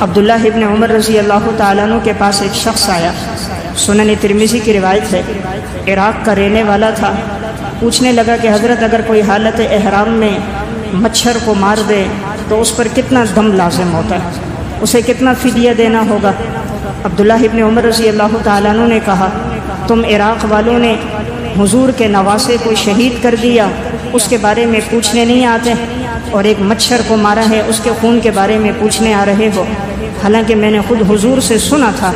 عبداللہ ابن عمر رضی اللہ تعالیٰ عنہ کے پاس ایک شخص آیا، سنن ترمذی کی روایت ہے، عراق کا رہنے والا تھا۔ پوچھنے لگا کہ حضرت اگر کوئی حالت احرام میں مچھر کو مار دے تو اس پر کتنا دم لازم ہوتا ہے، اسے کتنا فدیہ دینا ہوگا؟ عبداللہ ابن عمر رضی اللہ تعالیٰ عنہ نے کہا، تم عراق والوں نے حضور کے نواسے کو شہید کر دیا، اس کے بارے میں پوچھنے نہیں آتے، اور ایک مچھر کو مارا ہے اس کے خون کے بارے میں پوچھنے آ رہے ہو۔ حالانکہ میں نے خود حضور سے سنا تھا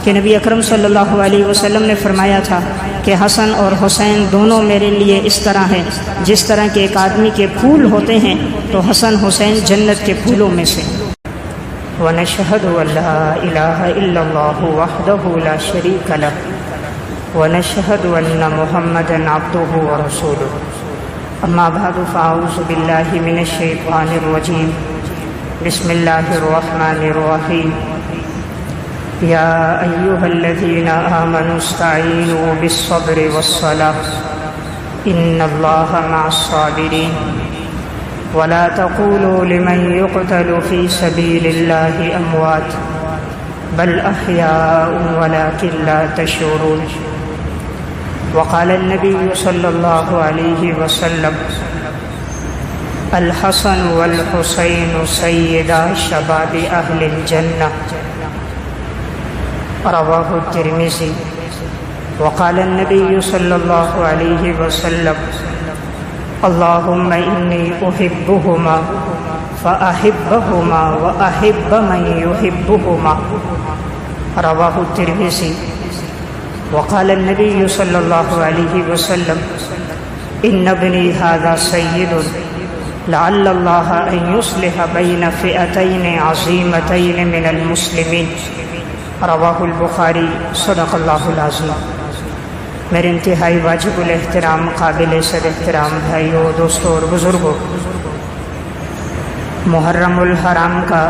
کہ نبی اکرم صلی اللہ علیہ وسلم نے فرمایا تھا کہ حسن اور حسین دونوں میرے لیے اس طرح ہیں جس طرح کہ ایک آدمی کے پھول ہوتے ہیں، تو حسن حسین جنت کے پھولوں میں سے۔ وَنَشْهَدُ أَن لَّا إِلَٰهَ إِلَّا اللَّهُ وَحْدَهُ لَا شَرِيكَ لَهُ وَنَشْهَدُ أَنَّ مُحَمَّدًا عَبْدُهُ وَرَسُولُهُ أما بعد فأعوذ بالله من الشيطان الرجيم بسم الله الرحمن الرحيم يا أيها الذين آمنوا استعينوا بالصبر والصلاة إن الله مع الصابرين ولا تقولوا لمن يقتل في سبيل الله أموات بل أحياء ولكن لا تشعرون وقال النبي صلى الله عليه وسلم الحسن والحسين سيدا شباب أهل الجنة رواه الترمذي وقال النبي صلى الله عليه وسلم اللهم إني أحبهما فأحبهما وأحب من يحبهما رواه الترمذي وقال النبي صلى الله عليه وسلم إن ابني هذا سيد لعل الله أن يصلح بين فئتين عظيمتين من المسلمين رواہ البخاری صدق اللہ العظیم۔ میرے انتہائی واجب الاحترام قابل صد احترام بھائیوں، دوستوں اور بزرگوں، محرم الحرام کا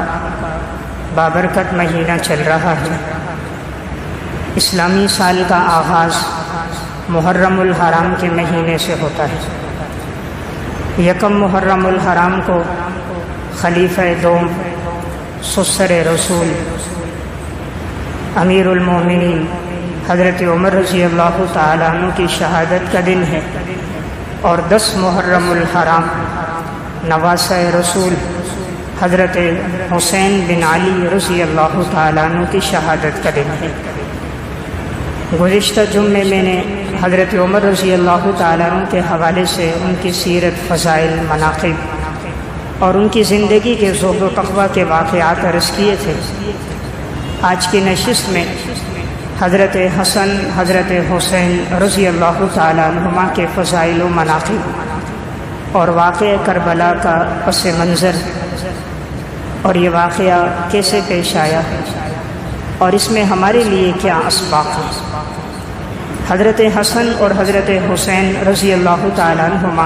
بابرکت مہینہ چل رہا ہے۔ اسلامی سال کا آغاز محرم الحرام کے مہینے سے ہوتا ہے۔ یکم محرم الحرام کو خلیفہ دوم سسر رسول امیر المومنین حضرت عمر رضی اللہ تعالیٰ عنہ کی شہادت کا دن ہے، اور 10 محرم الحرام نواسہ رسول حضرت حسین بن علی رضی اللہ تعالیٰ عنہ کی شہادت کا دن ہے۔ گزشتہ جمعے میں نے حضرت عمر رضی اللہ تعالیٰ عنہ کے حوالے سے ان کی سیرت، فضائل، مناقب اور ان کی زندگی کے زہد و تقویٰ کے واقعات عرض کیے تھے۔ آج کی نشست میں حضرت حسن، حضرت حسین رضی اللہ تعالیٰ عنہما کے فضائل و مناقب اور واقعہ کربلا کا پس منظر، اور یہ واقعہ کیسے پیش آیا اور اس میں ہمارے لیے کیا اسباق ہیں۔ حضرت حسن اور حضرت حسین رضی اللہ تعالیٰ عنہما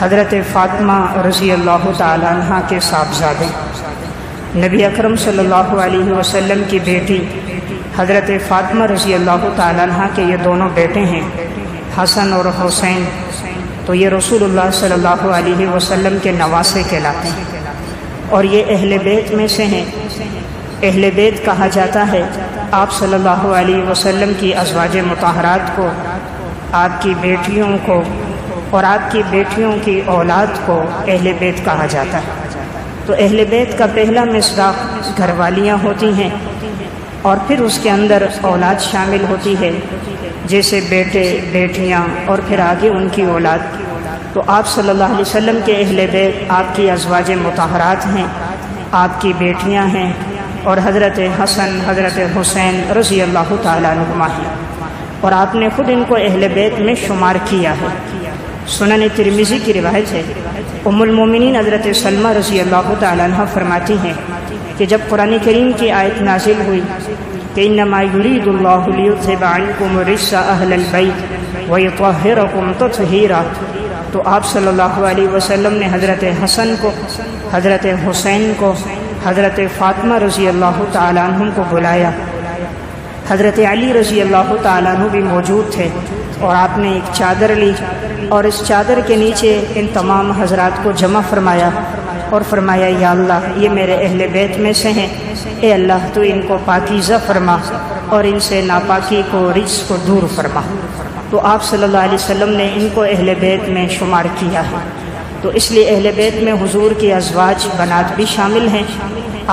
حضرت فاطمہ رضی اللہ تعالیٰ عنہ کے صاحبزادے، نبی اکرم صلی اللہ علیہ وسلم کی بیٹی حضرت فاطمہ رضی اللہ تعالیٰ عنہ کے یہ دونوں بیٹے ہیں، حسن اور حسین، تو یہ رسول اللہ صلی اللہ علیہ وسلم کے نواسے کہلاتے ہیں، اور یہ اہل بیت میں سے ہیں۔ اہل بیت کہا جاتا ہے آپ صلی اللہ علیہ وسلم کی ازواج مطہرات کو، آپ کی بیٹیوں کو اور آپ کی بیٹیوں کی اولاد کو اہل بیت کہا جاتا ہے۔ تو اہل بیت کا پہلا مصداق گھر والیاں ہوتی ہیں، اور پھر اس کے اندر اولاد شامل ہوتی ہے، جیسے بیٹے، بیٹیاں اور پھر آگے ان کی اولاد۔ تو آپ صلی اللہ علیہ وسلم کے اہل بیت آپ کی ازواج مطہرات ہیں، آپ کی بیٹیاں ہیں، اور حضرت حسن، حضرت حسین رضی اللہ تعالیٰ عنہما ہیں، اور آپ نے خود ان کو اہل بیت میں شمار کیا ہے۔ سنن ترمذی کی روایت ہے، ام المومنین حضرت سلمہ رضی اللہ تعالیٰ عنہ فرماتی ہیں کہ جب قرآن کریم کی آیت نازل ہوئی کہ انما یرید اللہ لیذھب عنکم الرجس اہل البیت ویطہرکم تطہیرا، تو آپ صلی اللہ علیہ وسلم نے حضرت حسن کو، حضرت حسین کو، حضرت فاطمہ رضی اللہ تعالیٰ عنہ کو بلایا۔ حضرت علی رضی اللہ تعالیٰ عنہ بھی موجود تھے، اور آپ نے ایک چادر لی اور اس چادر کے نیچے ان تمام حضرات کو جمع فرمایا، اور فرمایا یا اللہ یہ میرے اہل بیت میں سے ہیں، اے اللہ تو ان کو پاکیزہ فرما اور ان سے ناپاکی کو رجس کو دور فرما۔ تو آپ صلی اللہ علیہ وسلم نے ان کو اہل بیت میں شمار کیا ہے۔ تو اس لیے اہل بیت میں حضور کے ازواج بنات بھی شامل ہیں،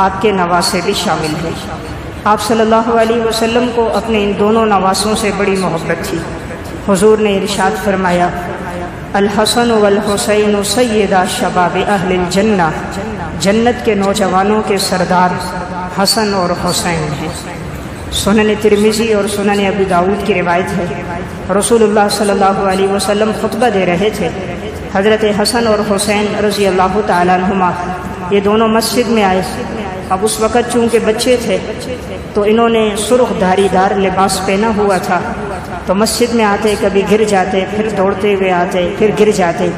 آپ کے نواسے بھی شامل ہیں۔ آپ صلی اللہ علیہ وسلم کو اپنے ان دونوں نواسوں سے بڑی محبت تھی۔ حضور نے ارشاد فرمایا الحسن والحسین سیدا شباب اہل الجنہ، جنت کے نوجوانوں کے سردار حسن اور حسین ہیں۔ سنن ترمذی اور سنن ابی داؤد کی روایت ہے، رسول اللہ صلی اللہ علیہ وسلم خطبہ دے رہے تھے، حضرت حسن اور حسین رضی اللہ تعالیٰ عنہما یہ دونوں مسجد میں آئے۔ اب اس وقت چونکہ بچے تھے تو انہوں نے سرخ دھاری دار لباس پہنا ہوا تھا، تو مسجد میں آتے کبھی گر جاتے، پھر دوڑتے ہوئے آتے، پھر گر جاتے۔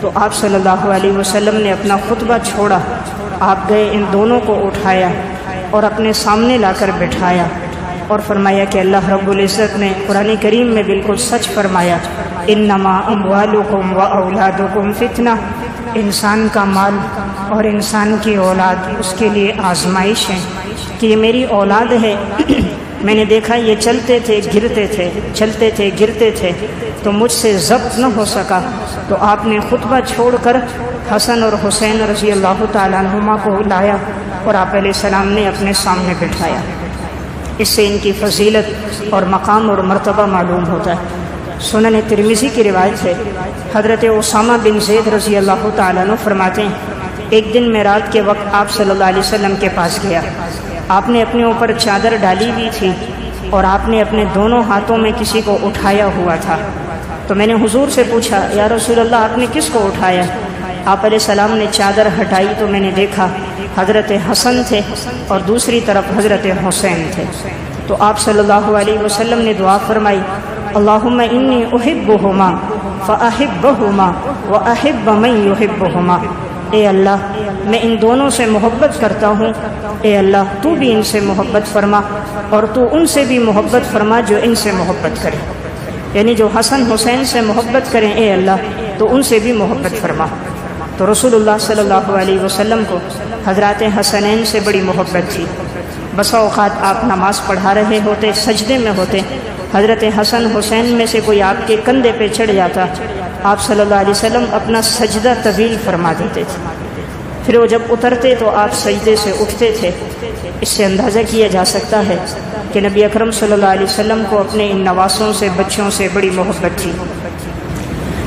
تو آپ صلی اللہ علیہ وسلم نے اپنا خطبہ چھوڑا، آپ گئے، ان دونوں کو اٹھایا اور اپنے سامنے لا کر بٹھایا اور فرمایا کہ اللہ رب العزت نے قرآن کریم میں بالکل سچ فرمایا، انما اموالکم و اولادکم فتنہ، انسان کا مال اور انسان کی اولاد اس کے لیے آزمائش ہے، کہ یہ میری اولاد ہے۔ میں نے دیکھا یہ چلتے تھے گرتے تھے، چلتے تھے گرتے تھے، تو مجھ سے ضبط نہ ہو سکا، تو آپ نے خطبہ چھوڑ کر حسن اور حسین رضی اللہ تعالیٰ عنہما کو لایا اور آپ علیہ السلام نے اپنے سامنے بٹھایا۔ اس سے ان کی فضیلت اور مقام اور مرتبہ معلوم ہوتا ہے۔ سنن ترمذی کی روایت ہے، حضرت اسامہ بن زید رضی اللہ تعالیٰ عنہ فرماتے ہیں ایک دن میں رات کے وقت آپ صلی اللہ علیہ وسلم کے پاس گیا، آپ نے اپنے اوپر چادر ڈالی ہوئی تھی اور آپ نے اپنے دونوں ہاتھوں میں کسی کو اٹھایا ہوا تھا۔ تو میں نے حضور سے پوچھا یا رسول اللہ آپ نے کس کو اٹھایا؟ آپ علیہ السلام نے چادر ہٹائی تو میں نے دیکھا حضرت حسن تھے اور دوسری طرف حضرت حسین تھے۔ تو آپ صلی اللہ علیہ وسلم نے دعا فرمائی اللہم انی احبہما فاحبہما واحب من یحبہما، اے اللہ میں ان دونوں سے محبت کرتا ہوں، اے اللہ تو بھی ان سے محبت فرما اور تو ان سے بھی محبت فرما جو ان سے محبت کرے، یعنی جو حسن حسین سے محبت کریں اے اللہ تو ان سے بھی محبت فرما۔ تو رسول اللہ صلی اللہ علیہ وسلم کو حضرات حسنین سے بڑی محبت تھی۔ بسا اوقات آپ نماز پڑھا رہے ہوتے، سجدے میں ہوتے، حضرت حسن حسین میں سے کوئی آپ کے کندھے پہ چڑھ جاتا، آپ صلی اللہ علیہ وسلم اپنا سجدہ طویل فرما دیتے تھے، پھر وہ جب اترتے تو آپ سجدے سے اٹھتے تھے۔ اس سے اندازہ کیا جا سکتا ہے کہ نبی اکرم صلی اللہ علیہ وسلم کو اپنے ان نواسوں سے، بچوں سے بڑی محبت تھی۔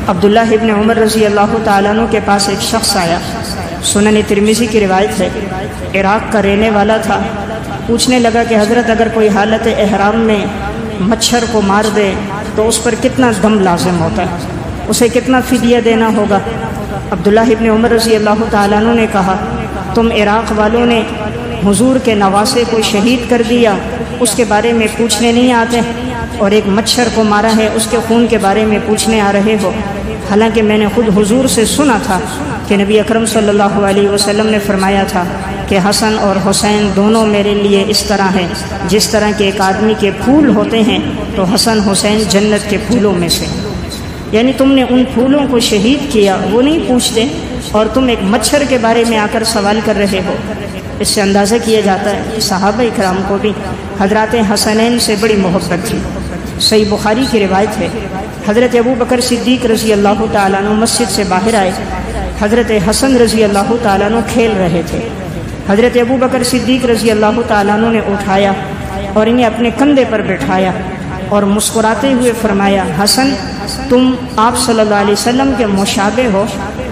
عبداللہ ابن عمر رضی اللہ تعالیٰ عنہ کے پاس ایک شخص آیا، سنن ترمذی کی روایت ہے، عراق کا رہنے والا تھا، پوچھنے لگا کہ حضرت اگر کوئی حالت احرام میں مچھر کو مار دے تو اس پر کتنا دم لازم ہوتا ہے، اسے کتنا فدیہ دینا ہوگا؟ عبداللہ ابن عمر رضی اللہ تعالیٰ عنہ نے کہا تم عراق والوں نے حضور کے نواسے کو شہید کر دیا، اس کے بارے میں پوچھنے نہیں آتے، اور ایک مچھر کو مارا ہے اس کے خون کے بارے میں پوچھنے آ رہے ہو۔ حالانکہ میں نے خود حضور سے سنا تھا کہ نبی اکرم صلی اللہ علیہ وسلم نے فرمایا تھا کہ حسن اور حسین دونوں میرے لیے اس طرح ہیں جس طرح کہ ایک آدمی کے پھول ہوتے ہیں تو حسن حسین جنت کے پھولوں میں سے، یعنی تم نے ان پھولوں کو شہید کیا، وہ نہیں پوچھتے، اور تم ایک مچھر کے بارے میں آ کر سوال کر رہے ہو۔ اس سے اندازہ کیا جاتا ہے کہ صحابہ اکرام کو بھی حضرات حسنین سے بڑی محبت تھی۔ صحیح بخاری کی روایت ہے، حضرت ابو بکر صدیق رضی اللہ تعالیٰ عنہ مسجد سے باہر آئے، حضرت حسن رضی اللہ تعالیٰ عنہ کھیل رہے تھے، حضرت ابو بکر صدیق رضی اللہ تعالیٰ عنہ نے اٹھایا اور انہیں اپنے کندھے پر بٹھایا اور مسکراتے ہوئے فرمایا حسن تم آپ صلی اللہ علیہ وسلم کے مشابہ ہو۔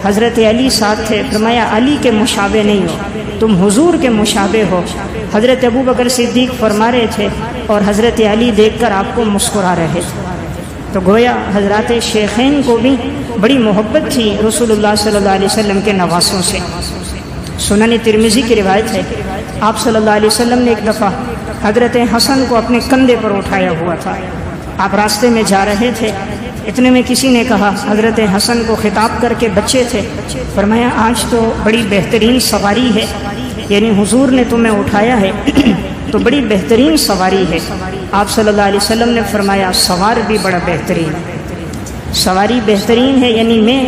حضرت علی ساتھ تھے، فرمایا علی کے مشابہ نہیں ہو، تم حضور کے مشابہ ہو۔ حضرت ابو بکر صدیق فرما رہے تھے اور حضرت علی دیکھ کر آپ کو مسکرا رہے تھے۔ تو گویا حضرات شیخین کو بھی بڑی محبت تھی رسول اللہ صلی اللہ علیہ وسلم کے نواسوں سے۔ سنن ترمذی کی روایت ہے، آپ صلی اللہ علیہ وسلم نے ایک دفعہ حضرت حسن کو اپنے کندھے پر اٹھایا ہوا تھا، آپ راستے میں جا رہے تھے، اتنے میں کسی نے کہا، حضرت حسن کو خطاب کر کے، بچے تھے، فرمایا آج تو بڑی بہترین سواری ہے، یعنی حضور نے تمہیں اٹھایا ہے تو بڑی بہترین سواری ہے۔ آپ صلی اللہ علیہ وسلم نے فرمایا سوار بھی بڑا بہترین ہے، سواری بہترین ہے یعنی میں،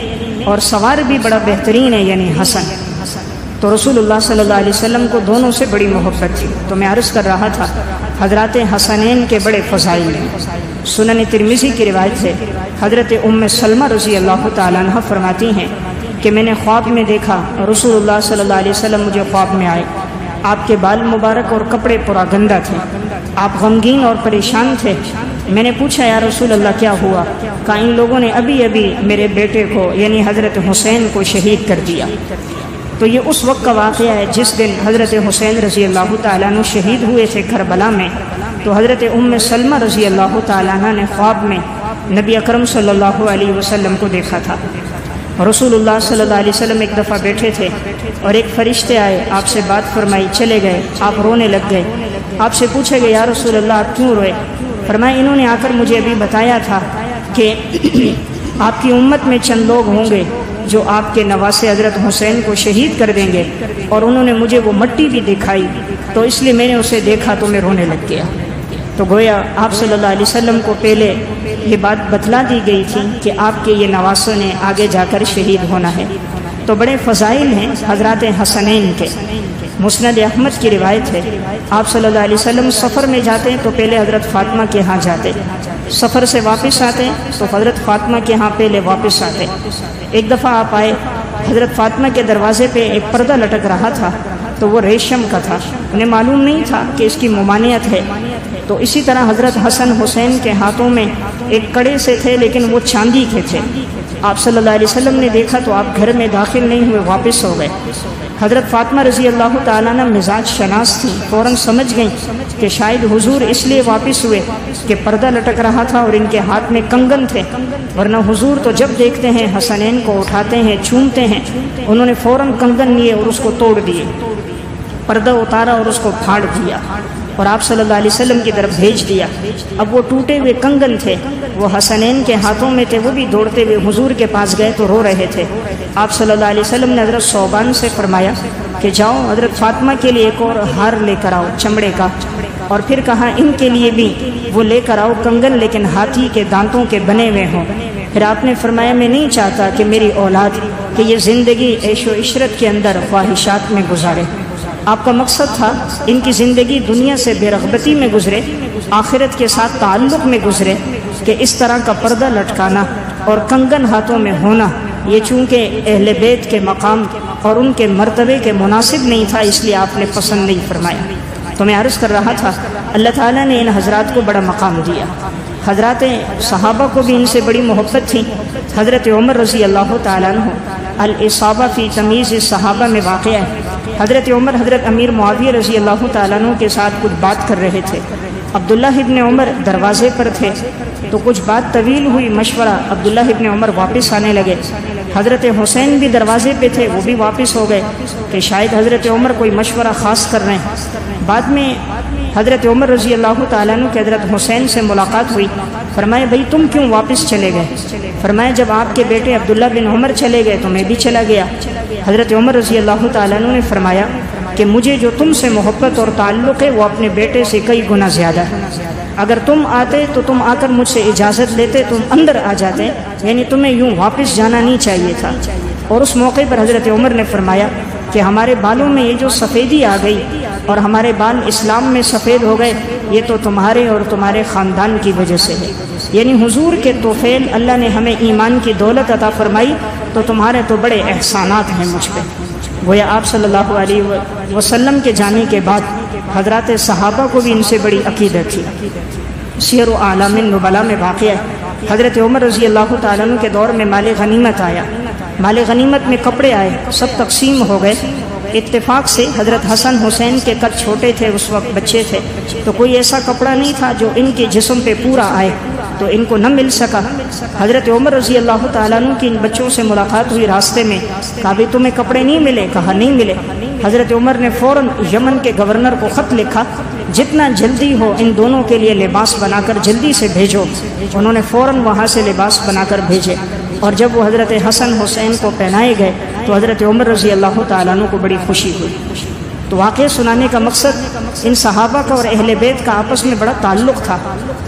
اور سوار بھی بڑا بہترین ہے یعنی حسن۔ تو رسول اللہ صلی اللہ علیہ وسلم کو دونوں سے بڑی محبت تھی۔ تو میں عرض کر رہا تھا حضرات حسنین کے بڑے فضائل ہیں۔ سنن ترمذی کی روایت ہے، حضرت ام سلمہ رضی اللہ تعالیٰ عنہ فرماتی ہیں کہ میں نے خواب میں دیکھا رسول اللہ صلی اللہ علیہ وسلم مجھے خواب میں آئے، آپ کے بال مبارک اور کپڑے پورا گندہ تھے، آپ غمگین اور پریشان تھے۔ میں نے پوچھا یا رسول اللہ کیا ہوا؟ کہا ان لوگوں نے ابھی میرے بیٹے کو یعنی حضرت حسین کو شہید کر دیا۔ تو یہ اس وقت کا واقعہ ہے جس دن حضرت حسین رضی اللہ تعالیٰ عنہ شہید ہوئے تھے کربلا میں۔ تو حضرت ام سلمہ رضی اللہ تعالیٰ عنہ نے خواب میں نبی اکرم صلی اللہ علیہ وسلم کو دیکھا تھا۔ رسول اللہ صلی اللہ علیہ وسلم ایک دفعہ بیٹھے تھے اور ایک فرشتے آئے، آپ سے بات فرمائی، چلے گئے، آپ رونے لگ گئے۔ آپ سے پوچھے گئے یا رسول اللہ آپ کیوں روئے؟ فرمایا انہوں نے آ کر مجھے ابھی بتایا تھا کہ آپ کی امت میں چند لوگ ہوں گے جو آپ کے نواسے حضرت حسین کو شہید کر دیں گے، اور انہوں نے مجھے وہ مٹی بھی دکھائی، تو اس لیے میں نے اسے دیکھا تو میں رونے لگ گیا۔ تو گویا آپ صلی اللہ علیہ وسلم کو پہلے یہ بات بتلا دی گئی تھی کہ آپ کے یہ نواسوں نے آگے جا کر شہید ہونا ہے۔ تو بڑے فضائل ہیں حضرات حسنین کے۔ مسند احمد کی روایت ہے، آپ صلی اللہ علیہ وسلم سفر میں جاتے تو پہلے حضرت فاطمہ کے ہاں جاتے، سفر سے واپس آتے تو حضرت فاطمہ کے ہاں پہلے واپس آتے۔ ایک دفعہ آپ آئے، حضرت فاطمہ کے دروازے پہ ایک پردہ لٹک رہا تھا، تو وہ ریشم کا تھا، انہیں معلوم نہیں تھا کہ اس کی ممانعت ہے۔ تو اسی طرح حضرت حسن حسین کے ہاتھوں میں ایک کڑے سے تھے لیکن وہ چاندی کے تھے۔ آپ صلی اللہ علیہ وسلم نے دیکھا تو آپ گھر میں داخل نہیں ہوئے، واپس ہو گئے۔ حضرت فاطمہ رضی اللہ تعالیٰ عنہ مزاج شناس تھی، فوراً سمجھ گئیں کہ شاید حضور اس لیے واپس ہوئے کہ پردہ لٹک رہا تھا اور ان کے ہاتھ میں کنگن تھے، ورنہ حضور تو جب دیکھتے ہیں حسنین کو اٹھاتے ہیں، چومتے ہیں۔ انہوں نے فوراً کنگن لیے اور اس کو توڑ دیے، پردہ اتارا اور اس کو پھاڑ دیا اور آپ صلی اللہ علیہ وسلم کی طرف بھیج دیا۔ اب وہ ٹوٹے ہوئے کنگن تھے، وہ حسنین کے ہاتھوں میں تھے، وہ بھی دوڑتے ہوئے حضور کے پاس گئے تو رو رہے تھے۔ آپ صلی اللہ علیہ وسلم نے حضرت صوبان سے فرمایا کہ جاؤ حضرت فاطمہ کے لیے ایک اور ہار لے کر آؤ چمڑے کا، اور پھر کہا ان کے لیے بھی وہ لے کر آؤ کنگن لیکن ہاتھی کے دانتوں کے بنے ہوئے ہوں۔ پھر آپ نے فرمایا میں نہیں چاہتا کہ میری اولاد کہ یہ زندگی عیش و عشرت کے اندر خواہشات میں گزارے۔ آپ کا مقصد تھا ان کی زندگی دنیا سے بے رغبتی میں گزرے، آخرت کے ساتھ تعلق میں گزرے، کہ اس طرح کا پردہ لٹکانا اور کنگن ہاتھوں میں ہونا یہ چونکہ اہل بیت کے مقام اور ان کے مرتبے کے مناسب نہیں تھا، اس لیے آپ نے پسند نہیں فرمایا۔ تو میں عرض کر رہا تھا اللہ تعالیٰ نے ان حضرات کو بڑا مقام دیا۔ حضرات صحابہ کو بھی ان سے بڑی محبت تھی۔ حضرت عمر رضی اللہ تعالیٰ عنہ الاصابہ فی تمیز الصحابہ میں واقع ہے، حضرت عمر حضرت امیر معاویہ رضی اللہ تعالیٰ عنہ کے ساتھ کچھ بات کر رہے تھے۔ عبداللہ ابن عمر دروازے پر تھے تو کچھ بات طویل ہوئی، مشورہ، عبداللہ ابن عمر واپس آنے لگے۔ حضرت حسین بھی دروازے پہ تھے، وہ بھی واپس ہو گئے کہ شاید حضرت عمر کوئی مشورہ خاص کر رہے ہیں۔ بعد میں حضرت عمر رضی اللہ تعالیٰ عنہ کے حضرت حسین سے ملاقات ہوئی، فرمایا بھائی تم کیوں واپس چلے گئے؟ فرمایا جب آپ کے بیٹے عبداللہ بن عمر چلے گئے تو میں بھی چلا گیا۔ حضرت عمر رضی اللہ تعالیٰ عنہ نے فرمایا کہ مجھے جو تم سے محبت اور تعلق ہے وہ اپنے بیٹے سے کئی گنا زیادہ ہے۔ اگر تم آتے تو تم آ کر مجھ سے اجازت لیتے، تم اندر آ جاتے، یعنی تمہیں یوں واپس جانا نہیں چاہیے تھا۔ اور اس موقع پر حضرت عمر نے فرمایا کہ ہمارے بالوں میں یہ جو سفیدی آ گئی اور ہمارے بال اسلام میں سفید ہو گئے، یہ تو تمہارے اور تمہارے خاندان کی وجہ سے ہے، یعنی حضور کے توفیل اللہ نے ہمیں ایمان کی دولت عطا فرمائی تو تمہارے تو بڑے احسانات ہیں مجھ پہ۔ گویا آپ صلی اللہ علیہ وسلم کے جانے کے بعد حضرات صحابہ کو بھی ان سے بڑی عقیدت تھی۔ سیر و اعلام النبلاء میں واقع ہے، حضرت عمر رضی اللہ تعالیٰ عنہ کے دور میں مال غنیمت آیا، مال غنیمت میں کپڑے آئے، سب تقسیم ہو گئے۔ اتفاق سے حضرت حسن حسین کے قد چھوٹے تھے، اس وقت بچے تھے، تو کوئی ایسا کپڑا نہیں تھا جو ان کے جسم پہ پورا آئے، تو ان کو نہ مل سکا۔ حضرت عمر رضی اللہ تعالیٰ عنہ کی ان بچوں سے ملاقات ہوئی راستے میں، کہا بھی تمہیں کپڑے نہیں ملے؟ کہا نہیں ملے۔ حضرت عمر نے فوراً یمن کے گورنر کو خط لکھا، جتنا جلدی ہو ان دونوں کے لیے لباس بنا کر جلدی سے بھیجو۔ انہوں نے فوراً وہاں سے لباس بنا کر بھیجے، اور جب وہ حضرت حسن حسین کو پہنائے گئے تو حضرت عمر رضی اللہ تعالیٰ عنہ کو بڑی خوشی ہوئی۔ تو واقعہ سنانے کا مقصد ان صحابہ کا اور اہل بیت کا آپس میں بڑا تعلق تھا،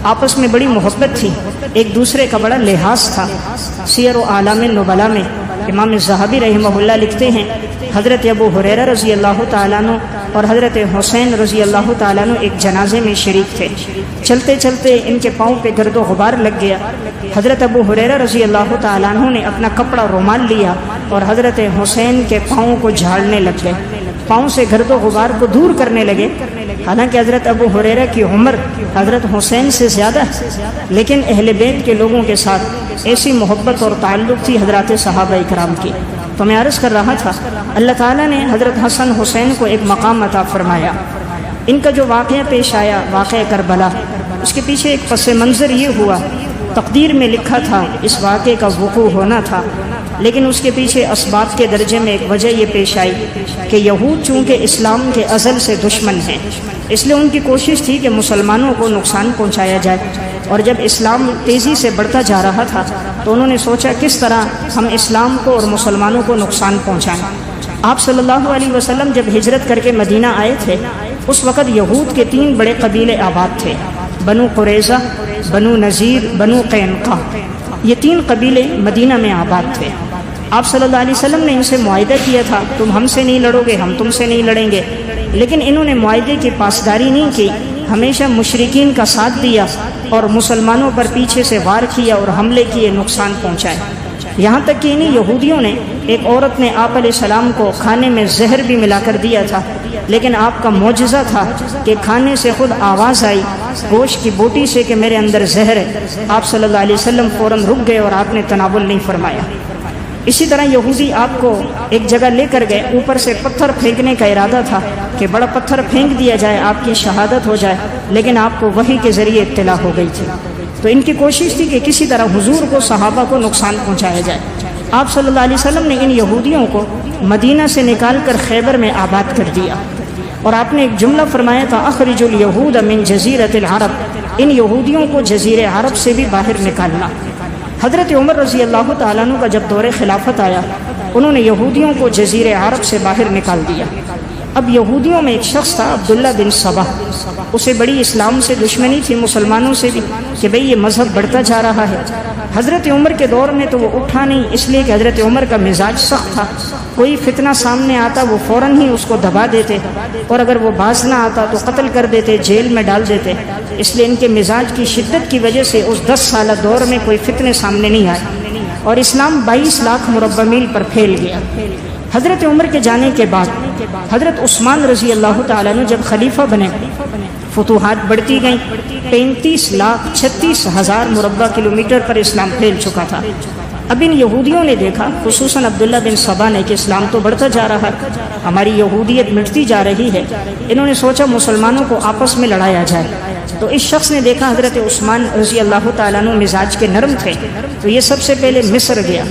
آپس میں بڑی محبت تھی، ایک دوسرے کا بڑا لحاظ تھا۔ سیر و اعلام النبلاء میں امام الذہبی رحمہ اللہ لکھتے ہیں حضرت ابو ہریرہ رضی اللہ تعالیٰ عنہ اور حضرت حسین رضی اللہ تعالیٰ عنہ ایک جنازے میں شریک تھے۔ چلتے چلتے ان کے پاؤں پہ گرد و غبار لگ گیا۔ حضرت ابو ہریرہ رضی اللہ تعالیٰ عنہ نے اپنا کپڑا رومال لیا اور حضرت حسین کے پاؤں کو جھاڑنے لگ گئے، پاؤں سے گرد و غبار کو دور کرنے لگے۔ حالانکہ حضرت ابو ہریرہ کی عمر حضرت حسین سے زیادہ ہے، لیکن اہل بیت کے لوگوں کے ساتھ ایسی محبت اور تعلق تھی حضرات صحابہ اکرام کی۔ تو میں عرض کر رہا تھا، اللہ تعالیٰ نے حضرت حسن حسین کو ایک مقام عطا فرمایا۔ ان کا جو واقعہ پیش آیا، واقعہ کربلا، اس کے پیچھے ایک پس منظر یہ ہوا، تقدیر میں لکھا تھا اس واقعے کا وقوع ہونا تھا، لیکن اس کے پیچھے اسباب کے درجے میں ایک وجہ یہ پیش آئی کہ یہود چونکہ اسلام کے ازل سے دشمن ہیں، اس لیے ان کی کوشش تھی کہ مسلمانوں کو نقصان پہنچایا جائے، اور جب اسلام تیزی سے بڑھتا جا رہا تھا تو انہوں نے سوچا کس طرح ہم اسلام کو اور مسلمانوں کو نقصان پہنچائیں۔ آپ صلی اللہ علیہ وسلم جب ہجرت کر کے مدینہ آئے تھے، اس وقت یہود کے 3 بڑے قبیلے آباد تھے، بنو قریظہ، بنو نذیر، بنو قینقاع۔ یہ 3 قبیلے مدینہ میں آباد تھے۔ آپ صلی اللہ علیہ وسلم نے ان سے معاہدہ کیا تھا، تم ہم سے نہیں لڑو گے، ہم تم سے نہیں لڑیں گے، لیکن انہوں نے معاہدے کی پاسداری نہیں کی، ہمیشہ مشرکین کا ساتھ دیا اور مسلمانوں پر پیچھے سے وار کیا اور حملے کیے، نقصان پہنچائے۔ یہاں تک کہ انہیں یہودیوں نے، ایک عورت نے آپ علیہ السلام کو کھانے میں زہر بھی ملا کر دیا تھا، لیکن آپ کا معجزہ تھا کہ کھانے سے خود آواز آئی گوشت کی بوٹی سے کہ میرے اندر زہر ہے۔ آپ صلی اللہ علیہ وسلم فوراً رک گئے اور آپ نے تناول نہیں فرمایا۔ اسی طرح یہودی آپ کو ایک جگہ لے کر گئے، اوپر سے پتھر پھینکنے کا ارادہ تھا کہ بڑا پتھر پھینک دیا جائے، آپ کی شہادت ہو جائے، لیکن آپ کو وحی کے ذریعے اطلاع ہو گئی تھی۔ تو ان کی کوشش تھی کہ کسی طرح حضور کو، صحابہ کو نقصان پہنچایا جائے۔ آپ صلی اللہ علیہ وسلم نے ان یہودیوں کو مدینہ سے نکال کر خیبر میں آباد کر دیا، اور آپ نے ایک جملہ فرمایا تھا، اخرج الیہود من جزیرۃ العرب، ان یہودیوں کو جزیرہ عرب سے بھی باہر نکالنا۔ حضرت عمر رضی اللہ تعالیٰ عنہ کا جب دور خلافت آیا، انہوں نے یہودیوں کو جزیرہ عرب سے باہر نکال دیا۔ اب یہودیوں میں ایک شخص تھا عبداللہ بن سبا، اسے بڑی اسلام سے دشمنی تھی، مسلمانوں سے بھی، کہ بھئی یہ مذہب بڑھتا جا رہا ہے۔ حضرت عمر کے دور میں تو وہ اٹھا نہیں، اس لیے کہ حضرت عمر کا مزاج سخت تھا، کوئی فتنہ سامنے آتا وہ فوراً ہی اس کو دبا دیتے، اور اگر وہ باز نہ آتا تو قتل کر دیتے، جیل میں ڈال دیتے۔ اس لیے ان کے مزاج کی شدت کی وجہ سے اس 10 سالہ دور میں کوئی فتنے سامنے نہیں آئے، اور اسلام 22 لاکھ مربع میل پر پھیل گیا۔ حضرت عمر کے جانے کے بعد حضرت عثمان رضی اللہ تعالیٰ عنہ جب خلیفہ بنے، فتوحات بڑھتی گئیں، 35,36,000 مربع کلومیٹر پر اسلام پھیل چکا تھا۔ اب ان یہودیوں نے دیکھا، خصوصاً عبداللہ بن سبا نے، کہ اسلام تو بڑھتا جا رہا ہے، ہماری یہودیت مٹتی جا رہی ہے۔ انہوں نے سوچا مسلمانوں کو آپس میں لڑایا جائے۔ تو اس شخص نے دیکھا حضرت عثمان رضی اللہ تعالیٰ عنہ مزاج کے نرم تھے، تو یہ سب سے پہلے مصر گیا۔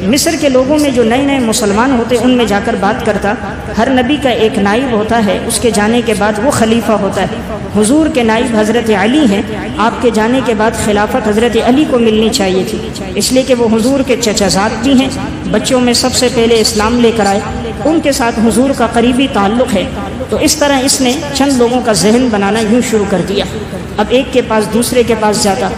مصر کے لوگوں میں جو نئے نئے مسلمان ہوتے ان میں جا کر بات کرتا۔ ہر نبی کا ایک نائب ہوتا ہے، اس کے جانے کے بعد وہ خلیفہ ہوتا ہے۔ حضور کے نائب حضرت علی ہیں، آپ کے جانے کے بعد خلافت حضرت علی کو ملنی چاہیے تھی، اس لیے کہ وہ حضور کے چچا زاد بھی ہیں، بچوں میں سب سے پہلے اسلام لے کر آئے، ان کے ساتھ حضور کا قریبی تعلق ہے۔ تو اس طرح اس نے چند لوگوں کا ذہن بنانا یوں شروع کر دیا۔ اب ایک کے پاس دوسرے کے پاس جاتا۔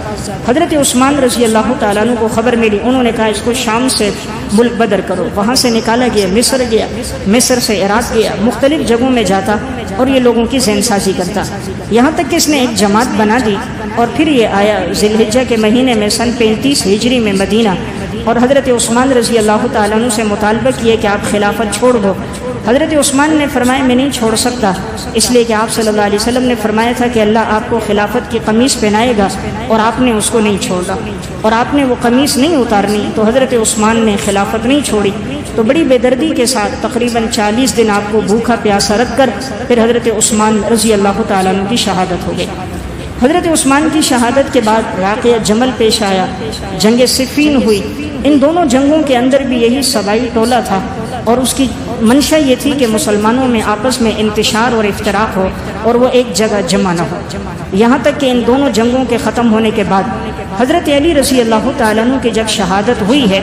حضرت عثمان رضی اللہ تعالیٰ عنہ کو خبر ملی، انہوں نے کہا اس کو شام سے ملک بدر کرو۔ وہاں سے نکالا گیا، مصر گیا، مصر سے عراق گیا، مختلف جگہوں میں جاتا اور یہ لوگوں کی ذہن سازی کرتا، یہاں تک کہ اس نے ایک جماعت بنا دی۔ اور پھر یہ آیا ذی الحجہ کے مہینے میں سن 35 ہجری میں مدینہ، اور حضرت عثمان رضی اللہ تعالیٰ عنہ سے مطالبہ کیے کہ آپ خلافت چھوڑ دو۔ حضرت عثمان نے فرمایا میں نہیں چھوڑ سکتا، اس لیے کہ آپ صلی اللہ علیہ وسلم نے فرمایا تھا کہ اللہ آپ کو خلافت کی قمیص پہنائے گا، اور آپ نے اس کو نہیں چھوڑا، اور آپ نے وہ قمیص نہیں اتارنی، تو حضرت عثمان نے خلافت نہیں چھوڑی۔ تو بڑی بے دردی کے ساتھ تقریباً 40 دن آپ کو بھوکا پیاسا رکھ کر پھر حضرت عثمان رضی اللہ تعالیٰ عنہ کی شہادت ہو گئی۔ حضرت عثمان کی شہادت کے بعد واقعہ جمل پیش آیا، جنگ صفین ہوئی۔ ان دونوں جنگوں کے اندر بھی یہی سبائی ٹولہ تھا، اور اس کی منشا یہ تھی کہ مسلمانوں میں آپس میں انتشار اور افتراق ہو اور وہ ایک جگہ جمع نہ ہو۔ یہاں تک کہ ان دونوں جنگوں کے ختم ہونے کے بعد حضرت علی رضی اللہ تعالیٰ عنہ کی جب شہادت ہوئی ہے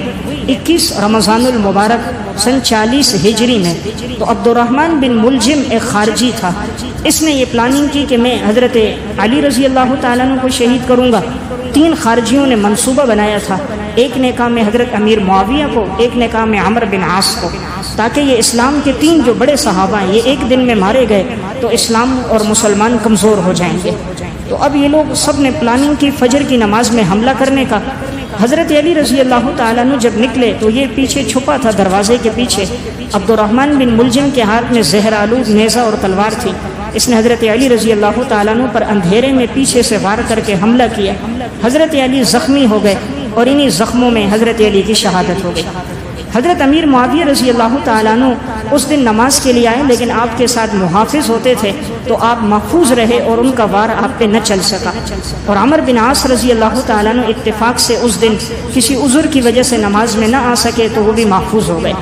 21 رمضان المبارک سن 40 ہجری میں، تو عبد الرحمن بن ملجم ایک خارجی تھا، اس نے یہ پلاننگ کی کہ میں حضرت علی رضی اللہ تعالیٰ عنہ کو شہید کروں گا۔ 3 خارجیوں نے منصوبہ بنایا تھا، ایک نے کہا میں حضرت امیر معاویہ کو، ایک نے کہا میں عمرو بن عاص کو۔ تاکہ یہ اسلام کے 3 جو بڑے صحابہ ہیں یہ ایک دن میں مارے گئے تو اسلام اور مسلمان کمزور ہو جائیں گے۔ تو اب یہ لوگ سب نے پلاننگ کی فجر کی نماز میں حملہ کرنے کا۔ حضرت علی رضی اللہ تعالیٰ عنہ جب نکلے تو یہ پیچھے چھپا تھا دروازے کے پیچھے۔ عبد الرحمن بن ملجم کے ہاتھ میں زہر آلود نیزہ اور تلوار تھی۔ اس نے حضرت علی رضی اللہ تعالیٰ عنہ پر اندھیرے میں پیچھے سے وار کر کے حملہ کیا۔ حضرت علی زخمی ہو گئے اور انہی زخموں میں حضرت علی کی شہادت ہو گئی۔ حضرت امیر معاویہ رضی اللہ تعالیٰ عنہ اس دن نماز کے لیے آئے، لیکن آپ کے ساتھ محافظ ہوتے تھے تو آپ محفوظ رہے اور ان کا وار آپ پہ نہ چل سکا۔ اور عمر بن عاص رضی اللہ تعالیٰ عنہ اتفاق سے اس دن کسی عذر کی وجہ سے نماز میں نہ آ سکے تو وہ بھی محفوظ ہو گئے۔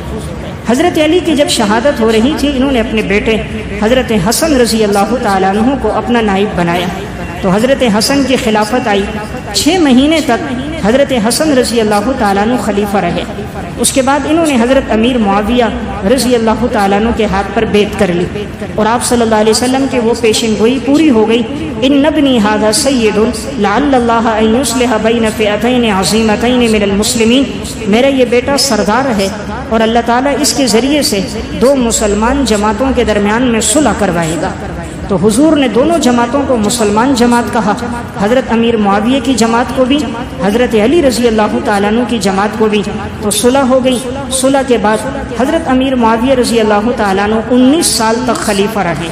حضرت علی کی جب شہادت ہو رہی تھی، انہوں نے اپنے بیٹے حضرت حسن رضی اللہ تعالیٰ عنہ کو اپنا نائب بنایا۔ تو حضرت حسن کی خلافت آئی، 6 مہینے تک حضرت حسن رضی اللہ تعالیٰ عنہ خلیفہ رہے۔ اس کے بعد انہوں نے حضرت امیر معاویہ رضی اللہ تعالیٰ عنہ کے ہاتھ پر بیعت کر لی، اور آپ صلی اللہ علیہ وسلم کے وہ پیشن گوئی پوری ہو گئی۔ ان ابنی ھذا سید لعل اللہ ان یصلح بین فئتین عظیمتین من المسلمین، میرا یہ بیٹا سردار ہے اور اللہ تعالیٰ اس کے ذریعے سے 2 مسلمان جماعتوں کے درمیان میں صلح کروائے گا۔ تو حضور نے دونوں جماعتوں کو مسلمان جماعت کہا، حضرت امیر معاویہ کی جماعت کو بھی، حضرت علی رضی اللہ تعالیٰ عنہ کی جماعت کو بھی۔ تو صلح ہو گئی۔ صلح کے بعد حضرت امیر معاویہ رضی اللہ تعالیٰ عنہ 19 سال تک خلیفہ رہے،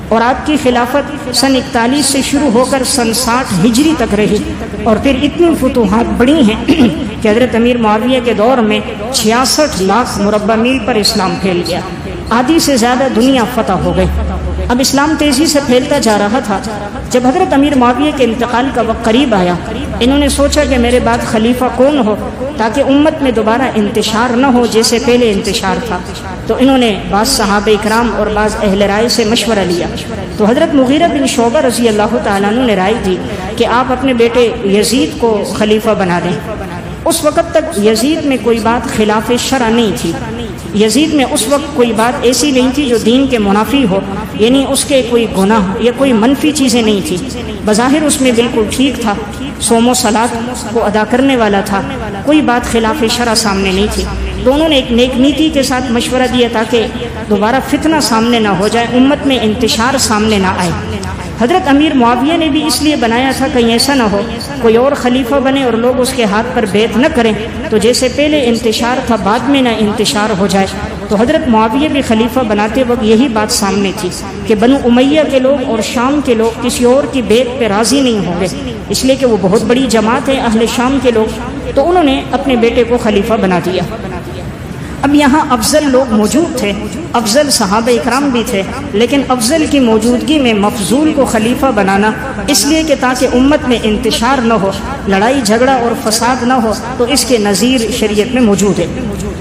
اور آپ کی خلافت سن 41 سے شروع ہو کر سن 60 ہجری تک رہی۔ اور پھر اتنی فتوحات بڑی ہیں کہ حضرت امیر معاویہ کے دور میں 66 لاکھ مربع میل پر اسلام پھیل گیا، آدھی سے زیادہ دنیا فتح ہو گئی۔ اب اسلام تیزی سے پھیلتا جا رہا تھا۔ جب حضرت امیر معاویہ کے انتقال کا وقت قریب آیا، انہوں نے سوچا کہ میرے بعد خلیفہ کون ہو تاکہ امت میں دوبارہ انتشار نہ ہو جیسے پہلے انتشار تھا۔ تو انہوں نے بعض صحابہ اکرام اور بعض اہل رائے سے مشورہ لیا۔ تو حضرت مغیرہ بن شعبہ رضی اللہ تعالیٰ عنہ نے رائے دی کہ آپ اپنے بیٹے یزید کو خلیفہ بنا دیں۔ اس وقت تک یزید میں کوئی بات خلاف شرع نہیں تھی، یزید میں اس وقت کوئی بات ایسی نہیں تھی جو دین کے منافی ہو، یعنی اس کے کوئی گناہ یا کوئی منفی چیزیں نہیں تھی، بظاہر اس میں بالکل ٹھیک تھا، صوم و صلاۃ کو ادا کرنے والا تھا، کوئی بات خلاف شرع سامنے نہیں تھی۔ دونوں نے ایک نیک نیتی کے ساتھ مشورہ دیا تاکہ دوبارہ فتنہ سامنے نہ ہو جائے، امت میں انتشار سامنے نہ آئے۔ حضرت امیر معاویہ نے بھی اس لیے بنایا تھا کہیں ایسا نہ ہو کوئی اور خلیفہ بنے اور لوگ اس کے ہاتھ پر بیعت نہ کریں، تو جیسے پہلے انتشار تھا بعد میں نہ انتشار ہو جائے۔ تو حضرت معاویہ بھی خلیفہ بناتے وقت یہی بات سامنے تھی کہ بنو امیہ کے لوگ اور شام کے لوگ کسی اور کی بیعت پہ راضی نہیں ہوں گے، اس لیے کہ وہ بہت بڑی جماعت ہے اہل شام کے لوگ۔ تو انہوں نے اپنے بیٹے کو خلیفہ بنا دیا۔ اب یہاں افضل لوگ موجود تھے، افضل صحابہ اکرام بھی تھے، لیکن افضل کی موجودگی میں مفضول کو خلیفہ بنانا اس لیے کہ تاکہ امت میں انتشار نہ ہو، لڑائی جھگڑا اور فساد نہ ہو، تو اس کے نظیر شریعت میں موجود ہے۔